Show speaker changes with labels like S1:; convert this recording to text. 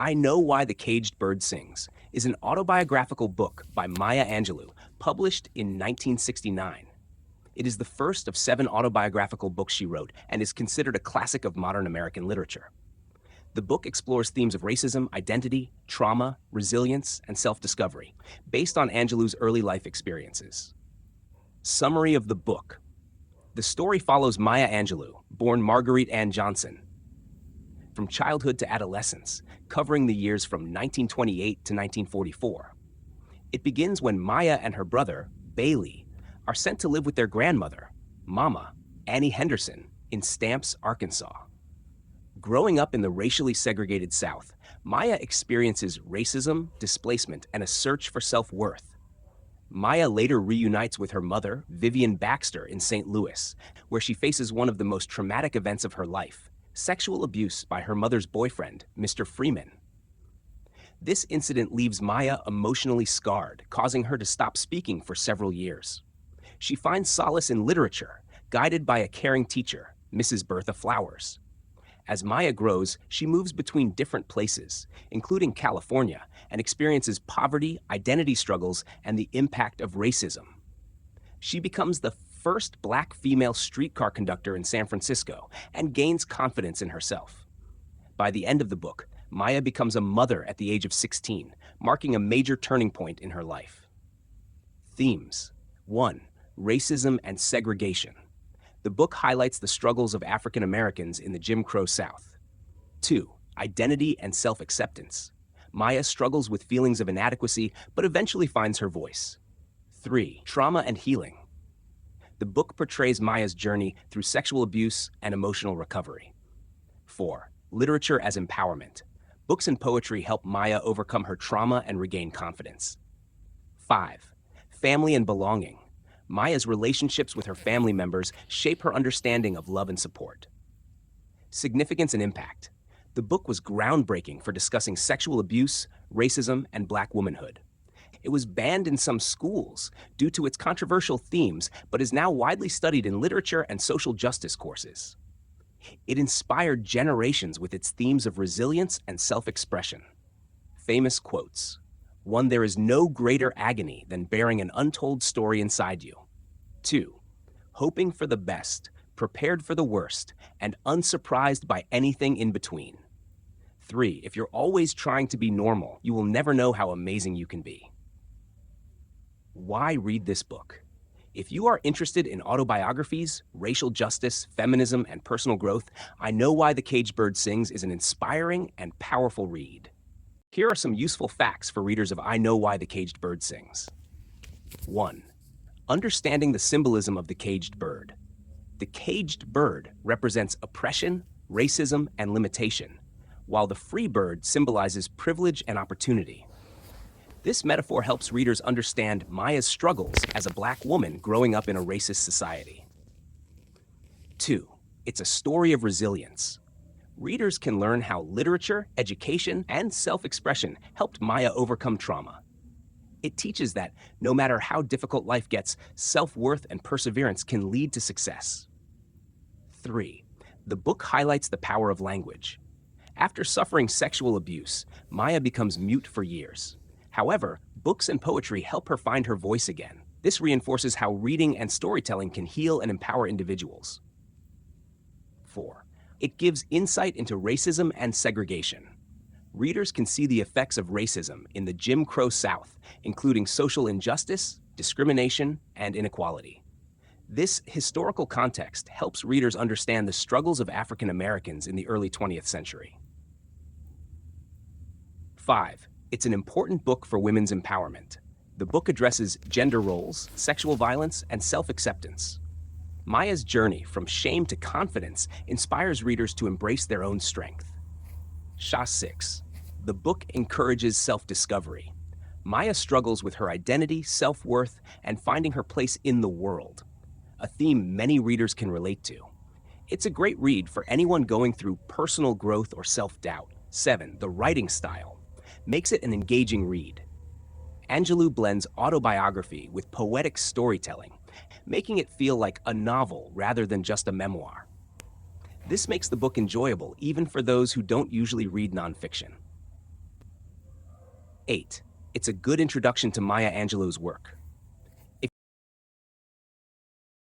S1: I Know Why the Caged Bird Sings is an autobiographical book by Maya Angelou, published in 1969. It is the first of 7 autobiographical books she wrote and is considered a classic of modern American literature. The book explores themes of racism, identity, trauma, resilience, and self-discovery, based on Angelou's early life experiences. Summary of the book. The story follows Maya Angelou, born Marguerite Ann Johnson, from childhood to adolescence, covering the years from 1928 to 1944. It begins when Maya and her brother, Bailey, are sent to live with their grandmother, Mama, Annie Henderson, in Stamps, Arkansas. Growing up in the racially segregated South, Maya experiences racism, displacement, and a search for self-worth. Maya later reunites with her mother, Vivian Baxter, in St. Louis, where she faces one of the most traumatic events of her life: sexual abuse by her mother's boyfriend, Mr. Freeman. This incident leaves Maya emotionally scarred, causing her to stop speaking for several years. She finds solace in literature, guided by a caring teacher, Mrs. Bertha Flowers. As Maya grows, she moves between different places, including California, and experiences poverty, identity struggles, and the impact of racism. She becomes the first Black female streetcar conductor in San Francisco and gains confidence in herself. By the end of the book, Maya becomes a mother at the age of 16, marking a major turning point in her life. Themes. 1. Racism and segregation. The book highlights the struggles of African Americans in the Jim Crow South. 2. Identity and self-acceptance. Maya struggles with feelings of inadequacy, but eventually finds her voice. 3. Trauma and healing. The book portrays Maya's journey through sexual abuse and emotional recovery. 4. Literature as empowerment. Books and poetry help Maya overcome her trauma and regain confidence. 5. Family and belonging. Maya's relationships with her family members shape her understanding of love and support. Significance and impact. The book was groundbreaking for discussing sexual abuse, racism, and Black womanhood. It was banned in some schools due to its controversial themes, but is now widely studied in literature and social justice courses. It inspired generations with its themes of resilience and self-expression. Famous quotes. 1. There is no greater agony than bearing an untold story inside you. 2. Hoping for the best, prepared for the worst, and unsurprised by anything in between. 3. If you're always trying to be normal, you will never know how amazing you can be. Why read this book? If you are interested in autobiographies, racial justice, feminism, and personal growth, I Know Why the Caged Bird Sings is an inspiring and powerful read. Here are some useful facts for readers of I Know Why the Caged Bird Sings. 1. Understanding the symbolism of the caged bird. The caged bird represents oppression, racism, and limitation, while the free bird symbolizes privilege and opportunity. This metaphor helps readers understand Maya's struggles as a Black woman growing up in a racist society. 2. It's a story of resilience. Readers can learn how literature, education, and self-expression helped Maya overcome trauma. It teaches that no matter how difficult life gets, self-worth and perseverance can lead to success. 3. The book highlights the power of language. After suffering sexual abuse, Maya becomes mute for years. However, books and poetry help her find her voice again. This reinforces how reading and storytelling can heal and empower individuals. 4. It gives insight into racism and segregation. Readers can see the effects of racism in the Jim Crow South, including social injustice, discrimination, and inequality. This historical context helps readers understand the struggles of African Americans in the early 20th century. 5. It's an important book for women's empowerment. The book addresses gender roles, sexual violence, and self-acceptance. Maya's journey from shame to confidence inspires readers to embrace their own strength. 6. The book encourages self-discovery. Maya struggles with her identity, self-worth, and finding her place in the world, a theme many readers can relate to. It's a great read for anyone going through personal growth or self-doubt. 7. The writing style makes it an engaging read. Angelou blends autobiography with poetic storytelling, making it feel like a novel rather than just a memoir. This makes the book enjoyable even for those who don't usually read nonfiction. 8. It's a good introduction to Maya Angelou's work.